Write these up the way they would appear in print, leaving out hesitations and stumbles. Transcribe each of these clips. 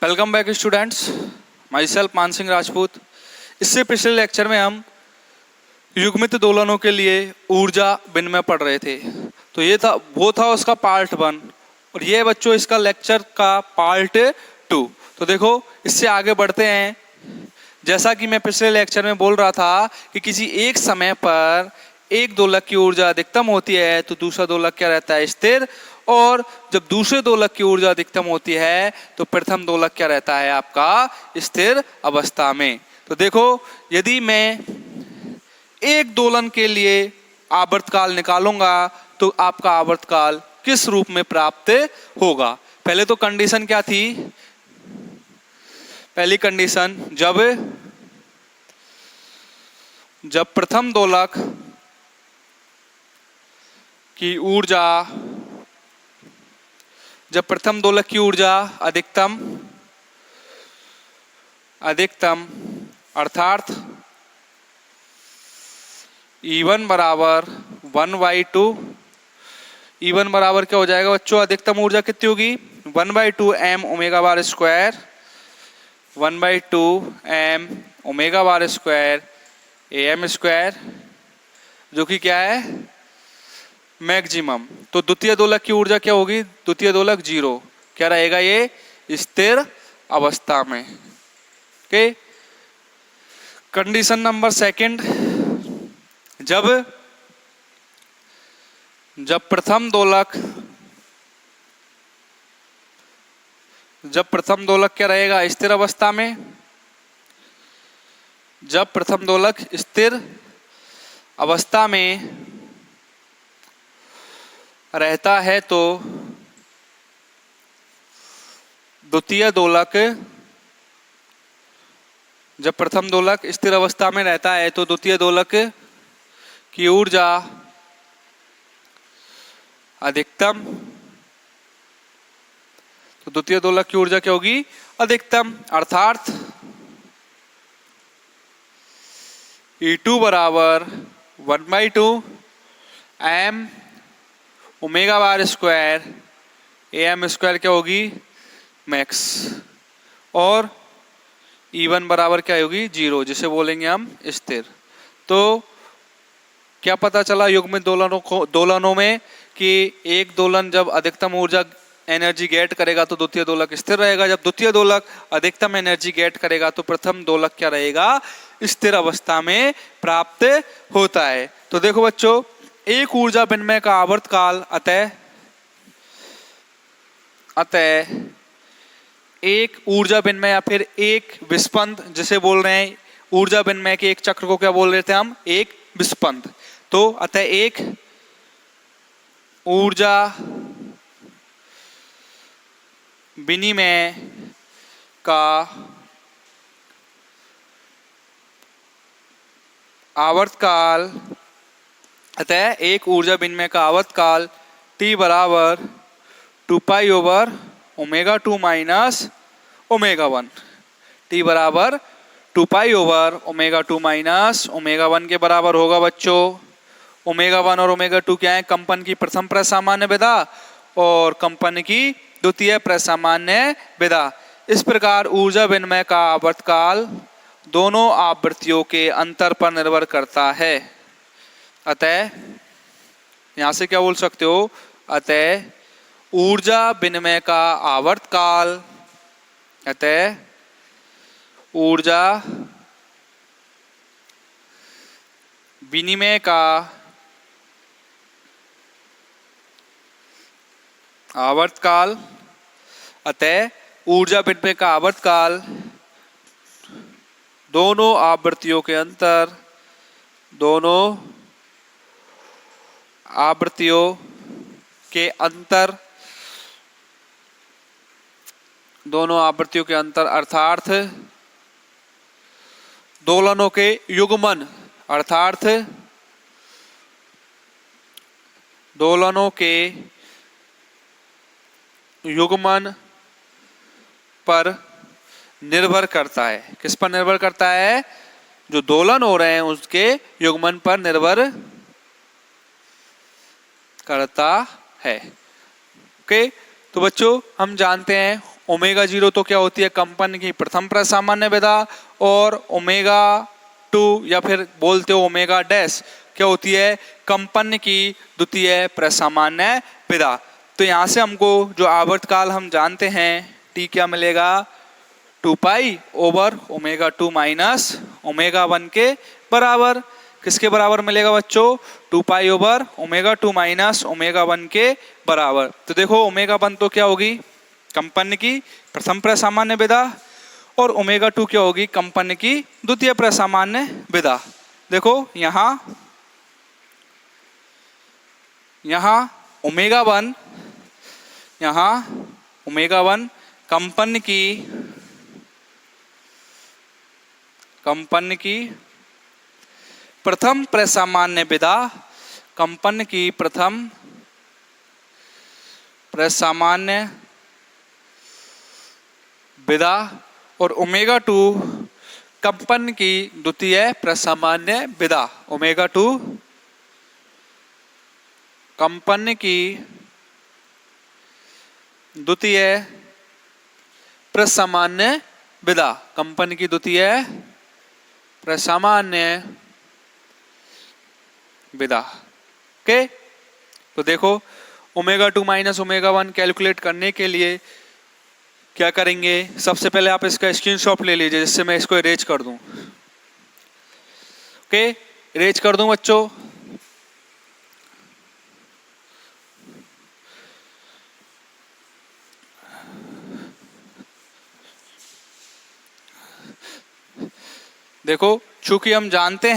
Welcome back students, my self मान सिंह राजपूत। इससे पिछले लेक्चर में हम युग्मित दोलनों के लिए ऊर्जा विनिमय पढ़ रहे थे। तो वो था उसका पार्ट 1 और ये बच्चों इसका लेक्चर का पार्ट 2। तो देखो इससे आगे बढ़ते हैं। जैसा कि मैं पिछले लेक्चर में बोल रहा था कि किसी एक समय पर एक दोलक की ऊर्जा अधिकतम होती है तो दूसरा दोलक क्या रहता है, स्थिर। और जब दूसरे दोलक की ऊर्जा अधिकतम होती है तो प्रथम दोलक क्या रहता है, आपका स्थिर अवस्था में। तो देखो यदि मैं एक दोलन के लिए आवर्तकाल निकालूंगा तो आपका आवर्तकाल किस रूप में प्राप्त होगा। पहले तो कंडीशन क्या थी, पहली कंडीशन जब प्रथम दोलक की ऊर्जा अधिकतम अर्थात E1 बराबर 1/2। E1 बराबर क्या हो जाएगा बच्चों, अधिकतम ऊर्जा कितनी होगी 1/2 m omega bar square, 1/2 m omega bar square am square, जो कि क्या है मैक्सिमम। तो द्वितीय दोलक की ऊर्जा क्या होगी, द्वितीय दोलक 0 क्या रहेगा, ये स्थिर अवस्था में। ओके। कंडीशन नंबर सेकंड, जब प्रथम दोलक क्या रहेगा, स्थिर अवस्था में। जब प्रथम दोलक स्थिर अवस्था में रहता है तो द्वितीय दोलक, जब प्रथम दोलक स्थिर अवस्था में रहता है तो द्वितीय दोलक की ऊर्जा अधिकतम, तो द्वितीय दोलक की ऊर्जा क्या होगी, अधिकतम। अर्थात E2 बराबर 1/2 m omega bar square am square क्या होगी मैक्स, और E1 बराबर क्या होगी 0, जिसे बोलेंगे हम स्थिर। तो क्या पता चला युग्मित दोलनों में कि एक दोलन जब अधिकतम ऊर्जा एनर्जी गेट करेगा तो द्वितीय दोलक स्थिर रहेगा, जब द्वितीय दोलक अधिकतम एनर्जी गेट करेगा तो प्रथम दोलक क्या रहेगा, स्थिर अवस्था में प्राप्त होता है। तो देखो बच्चों, एक ऊर्जा विनिमय का आवर्तकाल अतः एक ऊर्जा विनिमय या फिर एक विस्पंद, जिसे बोल रहे हैं ऊर्जा विनिमय के एक चक्र को क्या बोल रहे थे हम, एक विस्पंद। तो अतः एक ऊर्जा विनिमय का आवर्तकाल, अतः एक ऊर्जा विनिमय का आवर्तकाल T बराबर 2π/ω2 माइनस ω1। T बराबर 2π/ω2 माइनस ω1 के बराबर होगा बच्चों। ω1 और ω2 क्या है, कंपन की प्रथम प्रसामान्य विधा और कंपन की द्वितीय प्रसामान्य विधा। इस प्रकार ऊर्जा विनिमय का आवर्तकाल दोनों आवृत्तियों के अंतर पर निर्भर करता है। अतः यहां से क्या बोल सकते हो, अतः ऊर्जा विनिमय का आवर्तकाल, अतः ऊर्जा विनिमय का आवर्तकाल, अतः ऊर्जा विनिमय का आवर्तकाल दोनों आवृत्तियों के अंतर, दोनों आवृत्तियों के अंतर, दोनों आवृत्तियों के अंतर अर्थात दोलनों के युग्मन, अर्थात दोलनों के युग्मन पर निर्भर करता है। किस पर निर्भर करता है, जो दोलन हो रहे हैं उसके युग्मन पर निर्भर करता है। ओके। तो बच्चों हम जानते हैं ओमेगा जीरो तो क्या होती है, कंपन की प्रथम प्रसामान्य विधा, और ओमेगा टू या फिर बोलते हो ओमेगा डैश क्या होती है, कंपन की द्वितीय प्रसामान्य विधा। तो यहाँ से हमको जो आवर्तकाल हम जानते हैं टी क्या मिलेगा, 2 pi over omega two minus omega one के बराबर। किसके बराबर मिलेगा बच्चों, 2 pi over omega two minus omega one के बराबर। तो देखो ओमेगा वन तो क्या होगी, कंपन की प्रथम प्रसामान्य विधा, और ओमेगा टू क्या होगी, कंपन की द्वितीय प्रसामान्य विधा। देखो यहाँ ओमेगा वन, यहाँ ओमेगा वन कंपन की प्रथम प्रसामान्य विधा, कंपन की प्रथम प्रसामान्य विधा, और ओमेगा टू कंपन की द्वितीय प्रसामान्य विधा। ओमेगा टू कंपन की द्वितीय प्रसामान्य विधा, कंपन की द्वितीय प्रसामान्य विधा। ओके, तो देखो omega two minus omega one calculate करने के लिए क्या करेंगे, सबसे पहले आप इसका स्क्रीनशॉट ले लीजिए जिससे मैं इसको इरेज कर दूं। ओके, इरेज कर दूं बच्चों। देखो चूंकि हम जानते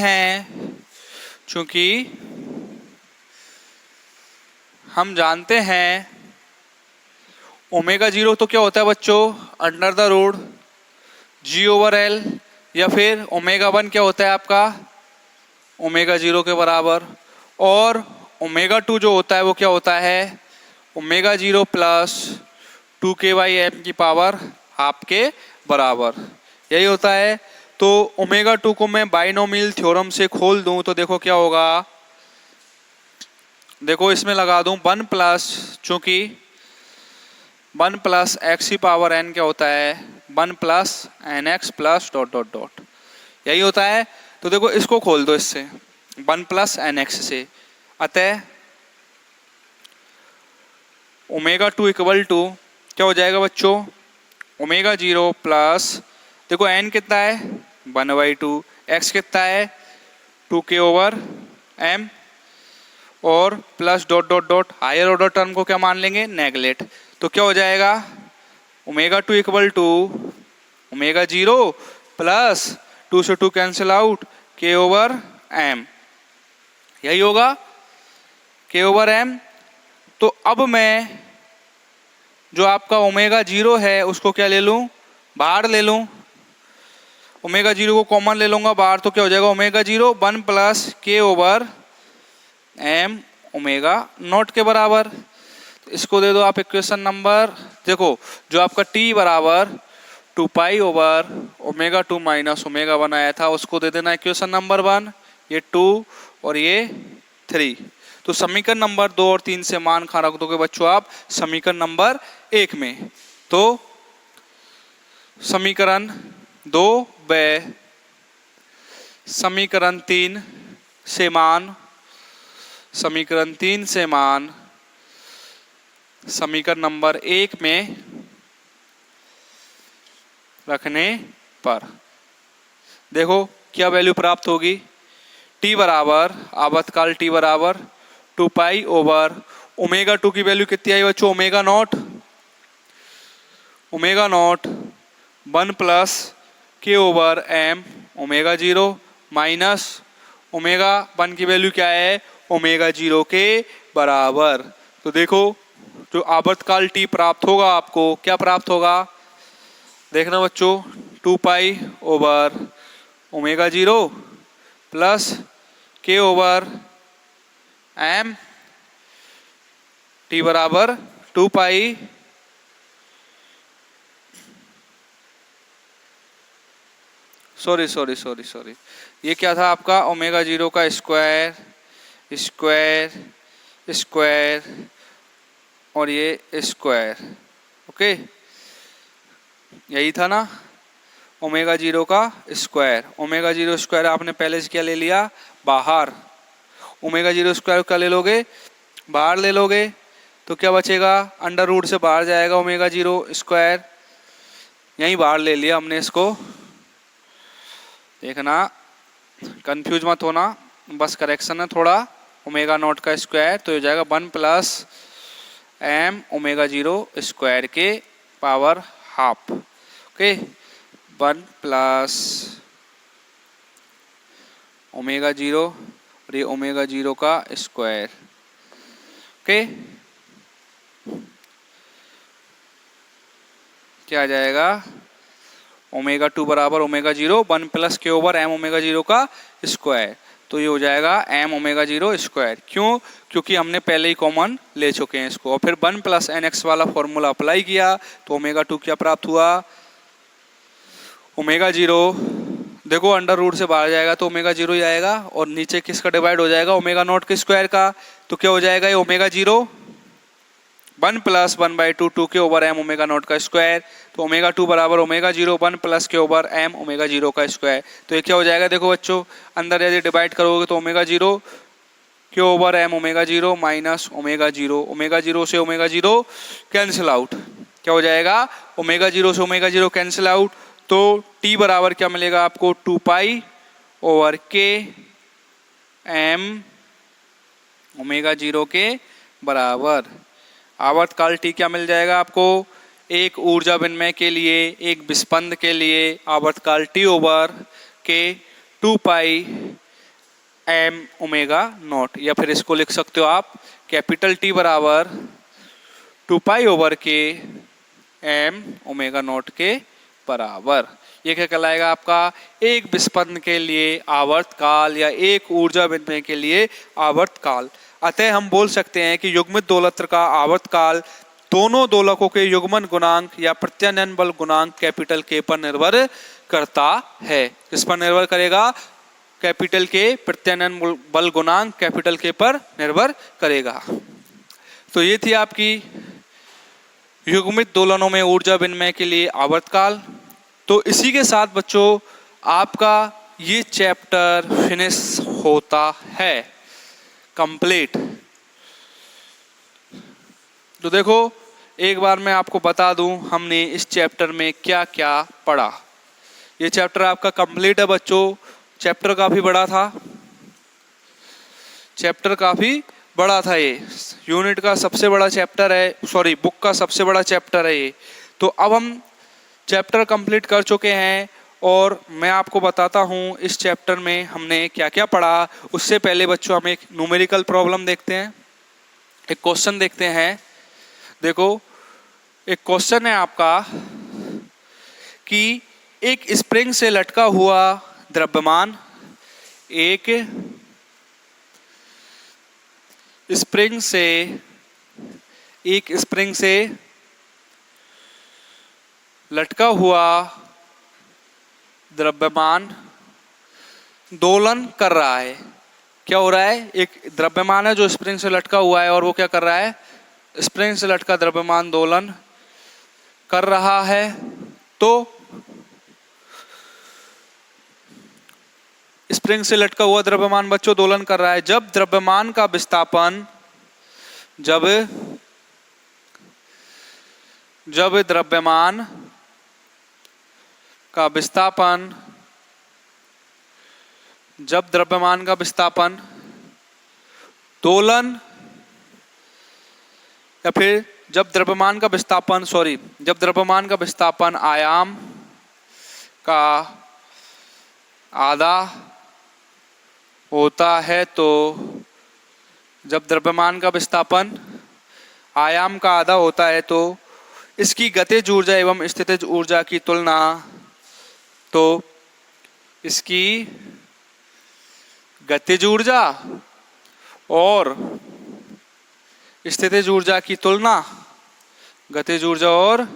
हैं ओमेगा जीरो तो क्या होता है बच्चों, under the root G over L, या फिर ओमेगा वन क्या होता है आपका, ओमेगा जीरो के बराबर, और ओमेगा टू जो होता है वो क्या होता है, ओमेगा जीरो प्लस 2k/m की पावर हाफ के बराबर, यही होता है। तो ओमेगा टू को मैं बाइनोमियल थ्योरम से खोल दूं तो देखो क्या होगा, देखो इसमें लगा दूं 1 प्लस, चूंकि 1 प्लस एक्स की पावर n क्या होता है, 1 plus N X plus dot dot dot, यही होता है। तो देखो इसको खोल दो इससे 1 प्लस एन एक्स से, अतः ओमेगा टू इक्वल टू क्या हो जाएगा बच्चों, ओमेगा जीरो प्लस, देखो n कितना है 1/2, x कितना है 2k/m, और plus dot dot dot higher order term को क्या मान लेंगे, नेगलेक्ट। तो क्या हो जाएगा, omega two equal to omega zero plus 2 से 2 कैंसिल आउट k/m, यही होगा k/m। तो अब मैं जो आपका ओमेगा जीरो है उसको क्या ले लूं, बाहर ले लूं, ओमेगा जीरो को कॉमन ले लूंगा बाहर, तो क्या हो जाएगा omega zero 1 plus k/m omega naught के बराबर। तो इसको दे दो आप इक्वेशन नंबर, देखो जो आपका t बराबर 2 pi over omega two minus omega one आया था उसको दे देना इक्वेशन नंबर 1, ये 2 और ये 3। तो समीकरण नंबर 2 और 3 से मान खा रख दोगे बच्चों आप समीकरण नंबर 1 में। तो समीकरण 2 व समीकरण 3 से मान, समीकरण 3 से मान समीकरण नंबर 1 में रखने पर देखो क्या वैल्यू प्राप्त होगी, t बराबर आवर्तकाल t बराबर 2 पाई ओवर ओमेगा टू की वैल्यू कितनी आई बच्चों, omega naught 1 plus k/m omega zero minus omega one की वैल्यू क्या है, ओमेगा जीरो के बराबर। तो देखो जो आवर्तकाल t प्राप्त होगा आपको क्या प्राप्त होगा, देखना बच्चों 2 pi over omega zero plus k/m t बराबर 2 पाई सॉरी ये क्या था आपका ओमेगा जीरो का स्क्वायर स्क्वायर स्क्वायर और ये स्क्वायर, ओके। यही था ना, ओमेगा जीरो का स्क्वायर। ओमेगा जीरो स्क्वायर आपने पहले से क्या ले लिया, बाहर। ओमेगा जीरो स्क्वायर क्या ले लोगे, बाहर ले लोगे, तो क्या बचेगा, अंडर रूट से बाहर जाएगा ओमेगा जीरो स्क्वायर, यहीं बाहर ले लिया हमने इसको। देखना, कंफ्यूज मत होना, बस करेक्शन है थोड़ा। ओमेगा नॉट का स्क्वायर तो हो जाएगा 1 plus M omega zero square के power half. Okay, 1 plus omega zero और ये ओमेगा जीरो का स्क्वायर। ओके, क्या आ जाएगा, ओमेगा टू बराबर omega zero 1 plus K over M omega zero का स्क्वायर। तो ये हो जाएगा एम ओमेगा जीरो स्क्वायर। क्यों, क्योंकि हमने पहले ही कॉमन ले चुके हैं इसको। और फिर 1 प्लस एन एक्स वाला फॉर्मूला अप्लाई किया तो ओमेगा टू क्या प्राप्त हुआ, ओमेगा जीरो, देखो अंडर रूट से बाहर जाएगा तो ओमेगा जीरो ही आएगा, और नीचे किसका डिवाइड हो जाएगा, ओमेगा नॉट के स्क्वायर का। तो क्या हो जाएगा, ये ओमेगा जीरो 1 प्लस 1/2 2 के ओवर एम ओमेगा नॉट का स्क्वायर। तो ओमेगा टू बराबर omega zero 1 plus K over M omega zero का स्क्वायर। तो ये क्या हो जाएगा, देखो बच्चों, अंदर यदि डिवाइड करोगे तो ओमेगा जीरो के over M omega zero minus omega zero, omega zero से ओमेगा जीरो कैंसिल आउट। क्या हो जाएगा, ओमेगा जीरो से ओमेगा जीरो कैंसिल आउट। तो टी बराबर क्या मिलेगा आपको, 2 pi over K M omega zero के बराबर। आवर्तकाल टी क्या मिल जाएगा आपको, एक ऊर्जा विनिमय के लिए, एक विस्पंद के लिए आवर्तकाल टी ओवर के 2 पाई एम ओमेगा नॉट, या फिर इसको लिख सकते हो आप कैपिटल टी बराबर 2 pi over K M omega naught के बराबर। ये क्या कहलाएगा आपका, एक विस्पंद के लिए आवर्तकाल या एक ऊर्जा विनिमय के लिए आवर्तकाल। अतः हम बोल सकते हैं कि युग्मित दोलत्र का आवर्तकाल दोनों दोलकों के युग्मन गुणांक या प्रत्यानयन बल गुणांक कैपिटल के पर निर्भर करता है। किस पर निर्भर करेगा, कैपिटल के प्रत्यानयन बल गुणांक कैपिटल के पर निर्भर करेगा। तो ये थी आपकी युग्मित दोलनों में ऊर्जा विनिमय के लिए आवर्तकाल। तो इसी के साथ बच्चों आपका ये चैप्टर फिनिश होता है, कंप्लीट। तो देखो एक बार मैं आपको बता दूं हमने इस चैप्टर में क्या क्या पढ़ा। ये चैप्टर आपका कंप्लीट है बच्चों। चैप्टर काफी बड़ा था, चैप्टर काफी बड़ा था। ये यूनिट का सबसे बड़ा चैप्टर है, सॉरी बुक का सबसे बड़ा चैप्टर है ये। तो अब हम चैप्टर कंप्लीट कर चुके हैं और मैं आपको बताता हूँ इस चैप्टर में हमने क्या क्या पढ़ा। उससे पहले बच्चों हम एक न्यूमेरिकल प्रॉब्लम देखते हैं, एक क्वेश्चन देखते हैं। देखो एक क्वेश्चन है आपका कि एक स्प्रिंग से लटका हुआ द्रव्यमान, एक स्प्रिंग से लटका हुआ द्रव्यमान दोलन कर रहा है। क्या हो रहा है, एक द्रव्यमान है जो स्प्रिंग से लटका हुआ है और वो क्या कर रहा है, स्प्रिंग से लटका द्रव्यमान दोलन कर रहा है। तो स्प्रिंग से लटका हुआ द्रव्यमान बच्चों दोलन कर रहा है जब द्रव्यमान का विस्थापन, जब द्रव्यमान का विस्थापन, जब द्रव्यमान का विस्थापन दोलन, या फिर जब द्रव्यमान का विस्थापन, सॉरी जब द्रव्यमान का विस्थापन आयाम का आधा होता है। तो जब द्रव्यमान का विस्थापन आयाम का आधा होता है तो इसकी गतिज ऊर्जा एवं स्थितिज ऊर्जा की तुलना, तो इसकी गतिज ऊर्जा और स्थितिज ऊर्जा की तुलना, गतिज ऊर्जा और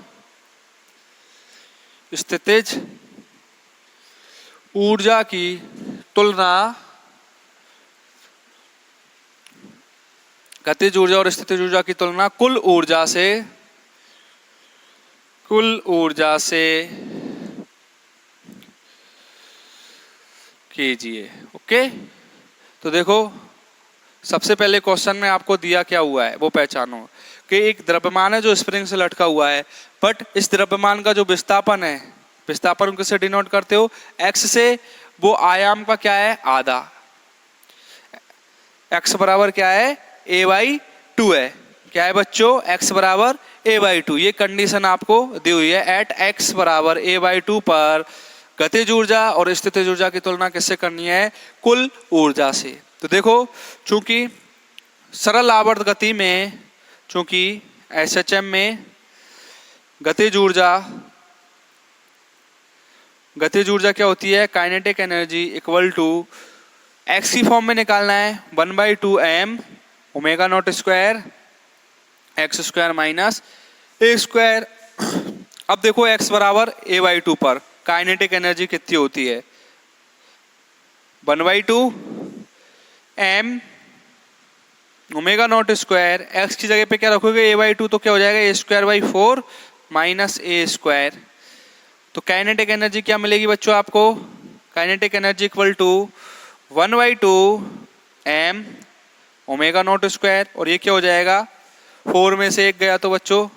स्थितिज ऊर्जा की तुलना, गतिज ऊर्जा और स्थितिज ऊर्जा की तुलना कुल ऊर्जा से कुल ऊर्जा से कीजिए। ओके, तो देखो सबसे पहले क्वेश्चन में आपको दिया क्या हुआ है वो पहचानो कि एक द्रव्यमान है जो स्प्रिंग से लटका हुआ है, बट इस द्रव्यमान का जो विस्थापन है, विस्थापन किससे डिनोट करते हो, x से, वो आयाम का क्या है, आधा। x बराबर क्या है, a/2 है। क्या है बच्चों, x बराबर a/2। ये कंडीशन आपको दी हुई है। एट x बराबर a/2 पर गतिज ऊर्जा और स्थितिज ऊर्जा की तुलना किससे करनी है, कुल ऊर्जा से। तो देखो चूंकि सरल आवर्त गति में, चूंकि एसएचएम में गतिज ऊर्जा क्या होती है, kinetic energy equal to X की फॉर्म में निकालना है 1/2 m omega naught square X square minus A square. अब देखो x बराबर a/2 पर काइनेटिक एनर्जी कितनी होती है, 1/2 m omega naught square, x की जगह पे क्या रखोगे a/2, तो क्या हो जाएगा a²/4 माइनस ए स्क्वायर। तो काइनेटिक एनर्जी क्या मिलेगी बच्चों आपको, kinetic energy equal to 1/2 m omega naught square, और ये क्या हो जाएगा, 4 में से 1 गया तो बच्चों,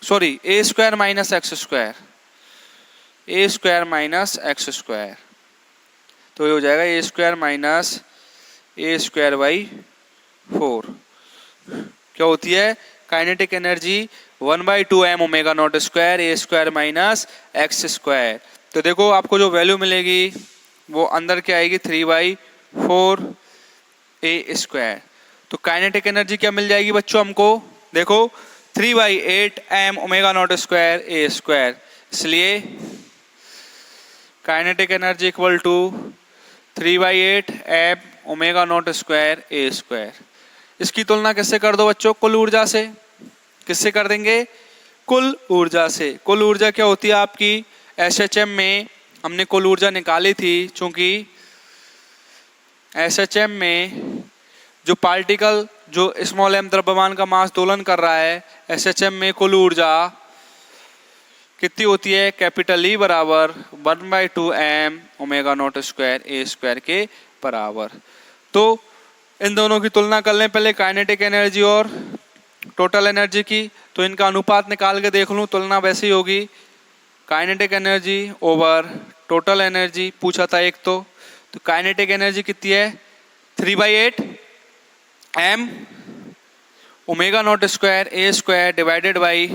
sorry, a² minus X square, a² minus X square, तो ये हो जाएगा a² माइनस a²/4। क्या होती है kinetic energy, 1/2 m omega naught square a² minus X square. तो देखो आपको जो वैल्यू मिलेगी वो अंदर क्या आएगी, 3/4 a²। तो काइनेटिक एनर्जी क्या मिल जाएगी बच्चों हमको, देखो 3/8 m omega naught square a²। इसलिए kinetic energy equal to 3/8 m omega naught square a²। इसकी तुलना किससे कर दो बच्चों, कुल ऊर्जा से। किससे कर देंगे, कुल ऊर्जा से। कुल ऊर्जा क्या होती है आपकी, एसएचएम में हमने कुल ऊर्जा निकाली थी, चूंकि एसएचएम में जो पार्टिकल, जो स्मॉल m द्रव्यमान का मास दोलन कर रहा है, एसएचएम में कुल ऊर्जा कितनी होती है, कैपिटल E बराबर 1/2 m omega naught square a² के बराबर। तो इन दोनों की तुलना कर लें पहले, काइनेटिक एनर्जी और टोटल एनर्जी की। तो इनका अनुपात निकाल के देख लूं, तुलना वैसी होगी, kinetic energy over total energy पूछा था एक तो काइनेटिक एनर्जी कितनी है, 3/8 m omega naught square a² divided by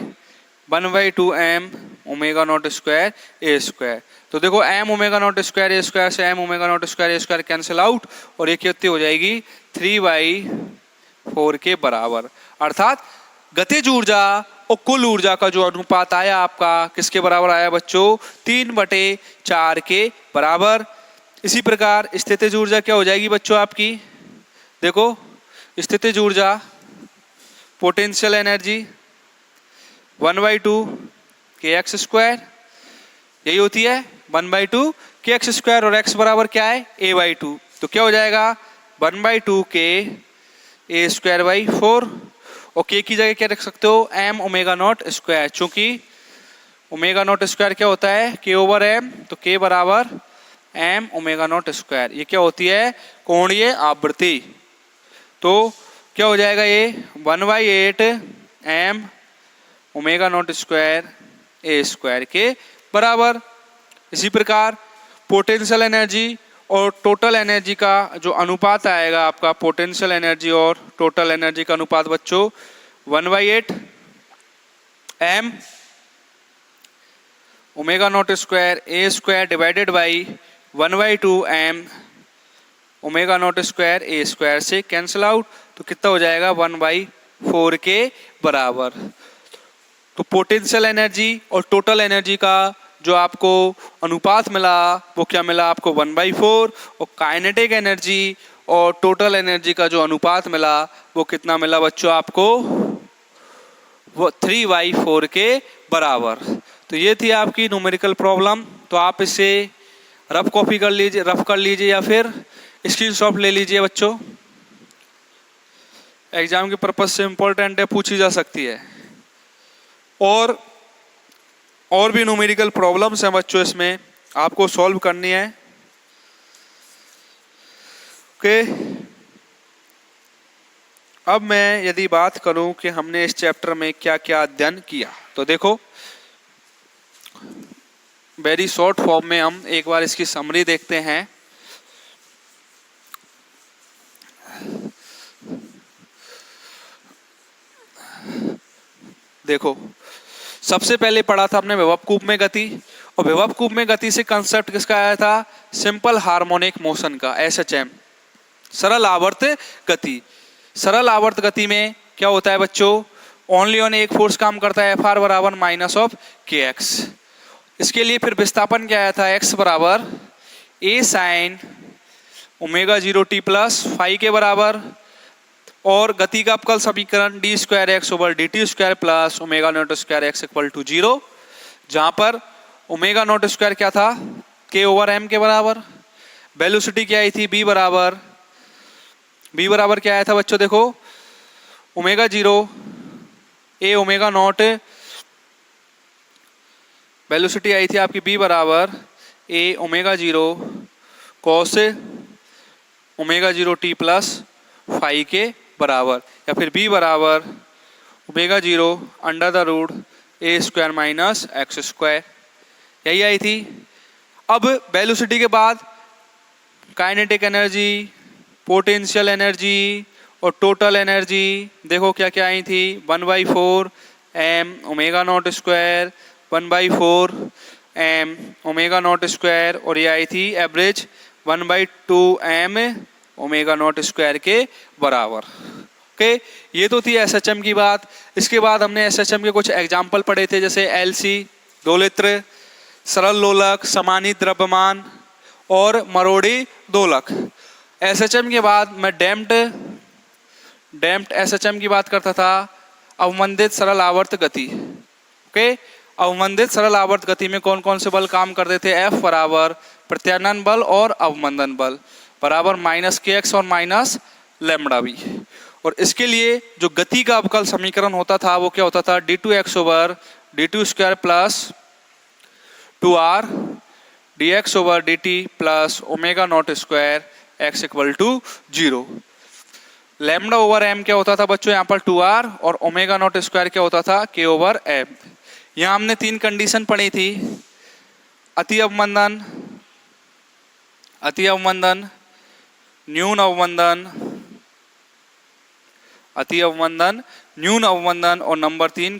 1/2 m omega naught square a²। तो देखो m omega naught square a² से m omega naught square a² cancel out, और ये कितनी हो जाएगी, 3/4 के बराबर। अर्थात गतिज ऊर्जा और कुल ऊर्जा का जो अनुपात आया आपका किसके बराबर आया बच्चों, 3/4 के बराबर। इसी प्रकार स्थितिज ऊर्जा क्या हो जाएगी बच्चों आपकी, देखो स्थितिज ऊर्जा पोटेंशियल एनर्जी 1/2 kx², यही होती है 1/2 kx², और x बराबर क्या है, a/2। तो क्या हो जाएगा 1/2 k a²/4, और k की जगह क्या रख सकते हो, m ओमेगा नॉट स्क्वायर। चूंकि ओमेगा नॉट स्क्वायर क्या होता है, k ओवर m, तो k बराबर m ओमेगा नॉट स्क्वायर। ये क्या होती है, कोणीय आवृत्ति। तो क्या हो जाएगा ये 1/8 m omega naught square a² के बराबर। इसी प्रकार पोटेंशियल एनर्जी और टोटल एनर्जी का जो अनुपात आएगा आपका, पोटेंशियल एनर्जी और टोटल एनर्जी का अनुपात बच्चों 1/8 m omega naught square a² divided by 1/2 m omega naught square a² से कैंसिल आउट, तो कितना हो जाएगा 1/4 के बराबर। तो पोटेंशियल एनर्जी और टोटल एनर्जी का जो आपको अनुपात मिला वो क्या मिला आपको, 1/4, और काइनेटिक एनर्जी और टोटल एनर्जी का जो अनुपात मिला वो कितना मिला बच्चों आपको, वो 3/4 के बराबर। तो ये थी आपकी न्यूमेरिकल प्रॉब्लम। तो आप इसे रफ कॉपी कर लीजिए, रफ कर लीजिए, या फिर स्क्रीनशॉट ले लीजिए बच्चों, एग्जाम के पर्पज से इम्पोर्टेंट है, पूछी जा सकती है। और भी न्यूमेरिकल प्रॉब्लम्स हैं बच्चों, इसमें आपको सॉल्व करनी है। ओके, अब मैं यदि बात करूं कि हमने इस चैप्टर में क्या क्या अध्ययन किया, तो देखो वेरी शॉर्ट फॉर्म में हम एक बार इसकी समरी देखते हैं। देखो, सबसे पहले पढ़ा था हमने विभव कूप में गति, और विभव कूप में गति से कंसेप्ट किसका आया था? सिंपल हार्मोनिक मोशन का, SHM, सरल आवर्त गति। सरल आवर्त गति में क्या होता है बच्चों? ओनली ऑन एक फोर्स काम करता है, FR बराबर माइनस ऑफ KX। इसके लिए फिर विस्थापन क्या आया था? X बराबर A sine omega 0t plus phi के बराबर, और गति का अवकल समीकरण D square X over D T square plus omega naught square X equal to 0, जहां पर ओमेगा नॉट स्क्वायर क्या था? के ओवर एम के बराबर। वेलोसिटी क्या आई थी? बी बराबर क्या आया था बच्चों? देखो, omega 0 A omega naught, velocity आई थी आपकी बी बराबर A omega 0 cos omega 0t plus phi के बराबर, या फिर बी बराबर omega 0 under the root A square minus X square, यही आई थी। अब वेलोसिटी के बाद काइनेटिक एनर्जी, पोटेंशियल एनर्जी और टोटल एनर्जी देखो क्या क्या आई थी? 1/4 m omega naught square, 1/4 m omega naught square, और ये आई थी average 1/2 m omega naught square के बराबर। ओके, ये तो थी SHM की बात। इसके बाद हमने SHM के कुछ एग्जाम्पल पढ़े थे, जैसे LC दोलित्र, सरल लोलक, समानी द्रव्यमान और मरोड़ी दोलक। SHM के बाद मैं डैम्प्ड SHM की बात करता था, अवमंदित सरल आवर्त गति। ओके, अवमंदित सरल आवर्त गति में कौन कौन से बल काम करते थे? F बराबर प्रत्यानयन बल और अवमंदन बल बराबर माइनस KX और माइनस लैम्बडा भी। और इसके लिए जो गति का अवकल समीकरण होता था वो क्या होता था? d2x over d2 square plus 2r dx over dt plus omega naught square x equal to 0। Lambda over m क्या होता था बच्चों? यहाँ पर 2r, और ओमेगा नॉट स्क्वायर क्या होता था? k over m। यहाँ हमने 3 कंडीशन पढ़ी थी, अति अवमंदन, न्यून अवमंदन, अति अवमंदन, न्यून अवमंदन, और नंबर 3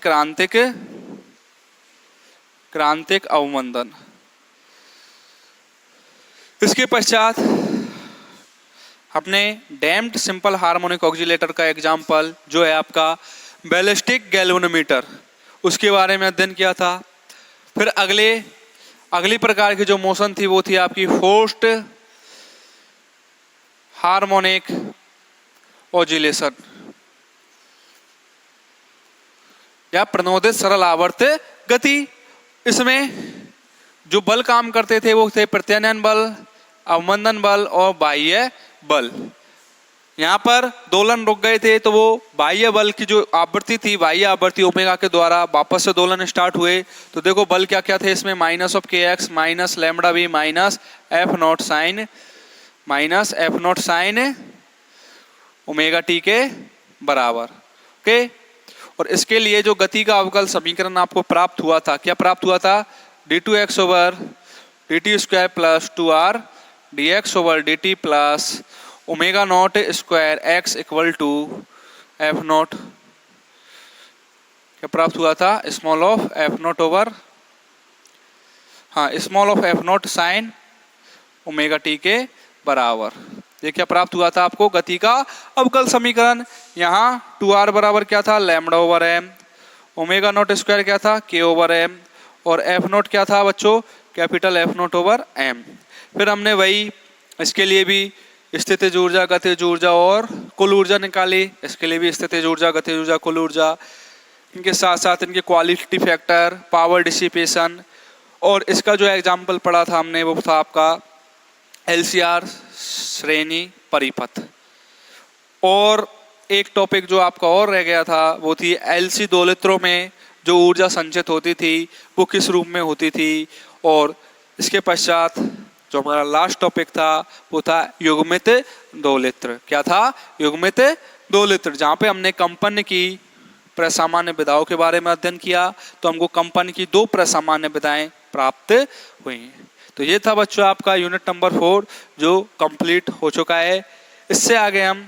क्रांतिक अवमंदन। इसके पश्चात अपने डैम्प्ड सिंपल हार्मोनिक ऑक्सीलेटर का एग्जाम्पल जो है आपका बैलिस्टिक गैल्वेनोमीटर, उसके बारे में अध्ययन किया था। फिर अगली प्रकार की जो मोशन थी वो थी आपकी फोर्स्ड हार्मोनिक ऑसिलेशन या प्रणोदित सरल आवर्त गति। इसमें जो बल काम करते थे वो थे प्रत्यानयन बल, अवमंदन बल और बाह्य बल। यहाँ पर दोलन रुक गए थे तो वो बाह्य बल की जो आवृत्ति थी, बाह्य आवृत्ति ओमेगा के द्वारा वापस से दोलन स्टार्ट हुए। तो देखो बल क्या क्या थे इसमें? Minus of KX minus lambda B minus F naught sine omega T के बराबर। ओके, और इसके लिए जो गति का अवकल समीकरण आपको प्राप्त हुआ था, क्या प्राप्त हुआ था? d2x over dt square plus 2r dx over dt plus omega naught square x equal to F naught, क्या प्राप्त हुआ था? Small of F naught over, small of F naught sine omega T के बराबर। ये क्या प्राप्त हुआ था आपको? गति का अवकल समीकरण। यहाँ 2r बराबर क्या था? Lambda over m, omega naught square क्या था? k ओवर m, और F नॉट क्या था बच्चों? Capital F naught over m। फिर हमने वही इसके लिए भी स्थितिज ऊर्जा, गतिज ऊर्जा और कुल ऊर्जा निकाली। इसके लिए भी स्थितिज ऊर्जा, गतिज ऊर्जा, कुल ऊर्जा, इनके साथ साथ इनके क्वालिटी फैक्टर, पावर डिसिपेशन, और इसका जो एग्जाम्पल पढ़ा था हमने वो था आपका LCR श्रेणी परिपथ। और एक टॉपिक जो आपका और रह गया था वो थी LC दोलित्रों में जो ऊर्जा संचित होती थी वो किस रूप में होती थी। और इसके पश्चात जो हमारा लास्ट टॉपिक था वो था युग्मित दोलित्र। क्या था? युग्मित दोलित्र, जहाँ पे हमने कंपन की प्रसामान्य विधाओं के बारे में अध्ययन किया। तो हमको कंपन की 2 प्रसामान्य विधाएं प्राप्त हुई। तो ये था बच्चों आपका यूनिट नंबर 4 जो कंप्लीट हो चुका है। इससे आगे हम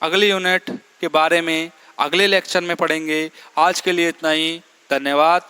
अगली यूनिट के बारे में अगले लेक्चर में पढ़ेंगे। आज के लिए इतना ही, धन्यवाद।